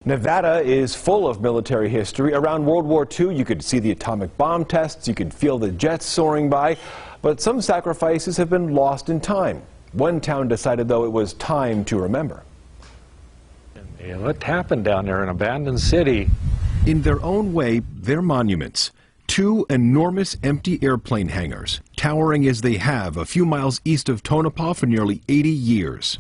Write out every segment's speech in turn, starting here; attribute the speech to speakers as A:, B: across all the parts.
A: Nevada is full of military history. Around World War II, you could see the atomic bomb tests, you could feel the jets soaring by, but some sacrifices have been lost in time. One town decided, though, it was time to remember.
B: What happened down there, an abandoned city?
C: In their own way, they're monuments. Two enormous empty airplane hangars, towering as they have a few miles east of Tonopah for nearly 80 years.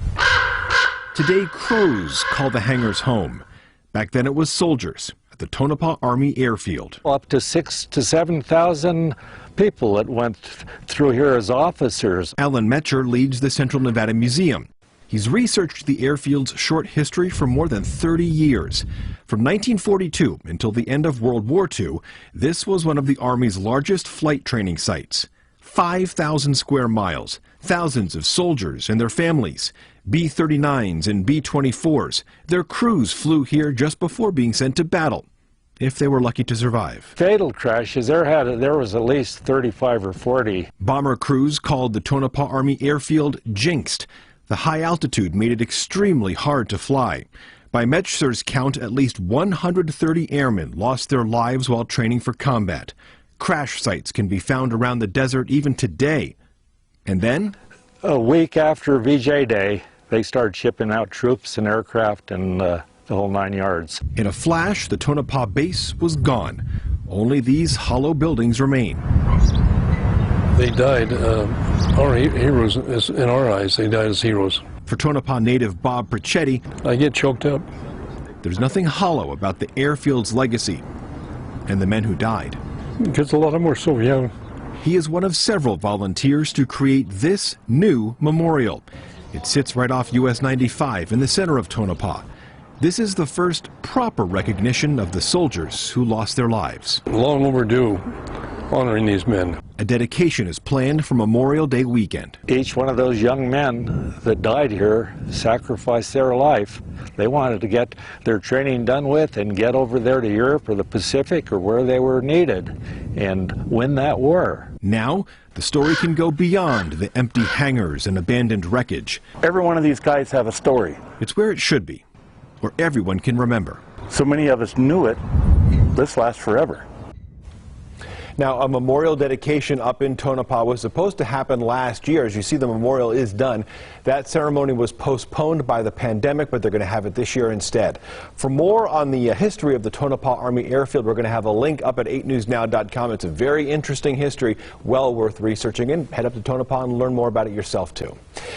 C: Today, crews call the hangars home. Back then it was soldiers at the Tonopah Army Airfield.
B: Up to 6,000 to 7,000 people that went through here as officers.
C: Alan Metcher leads the Central Nevada Museum. He's researched the airfield's short history for more than 30 years. From 1942 until the end of World War II, this was one of the Army's largest flight training sites. 5,000 square miles, thousands of soldiers and their families, B-39s and B-24s. Their crews flew here just before being sent to battle, if they were lucky to survive.
B: Fatal crashes, there was at least 35 or 40.
C: Bomber crews called the Tonopah Army Airfield jinxed. The high altitude made it extremely hard to fly. By Metcher's count, at least 130 airmen lost their lives while training for combat. Crash sites can be found around the desert even today. And then?
B: A week after VJ Day, they started shipping out troops and aircraft and the whole 9 yards.
C: In a flash, the Tonopah base was gone. Only these hollow buildings remain.
D: They died, our heroes, in our eyes, they died as heroes.
C: For Tonopah native Bob Perchetti,
D: I get choked up.
C: There's nothing hollow about the airfield's legacy and the men who died.
D: Because a lot of them were so young.
C: He is one of several volunteers to create this new memorial. It sits right off US 95 in the center of Tonopah. This is the first proper recognition of the soldiers who lost their lives.
D: Long overdue, honoring these men.
C: A dedication is planned for Memorial Day weekend.
B: Each one of those young men that died here sacrificed their life. They wanted to get their training done with and get over there to Europe or the Pacific or where they were needed and win that war.
C: Now, the story can go beyond the empty hangars and abandoned wreckage.
E: Every one of these guys have a story.
C: It's where it should be, where everyone can remember.
E: So many of us knew it. This lasts forever.
A: Now, a memorial dedication up in Tonopah was supposed to happen last year. As you see, the memorial is done. That ceremony was postponed by the pandemic, but they're going to have it this year instead. For more on the history of the Tonopah Army Airfield, we're going to have a link up at 8newsnow.com. It's a very interesting history, well worth researching, and head up to Tonopah and learn more about it yourself, too.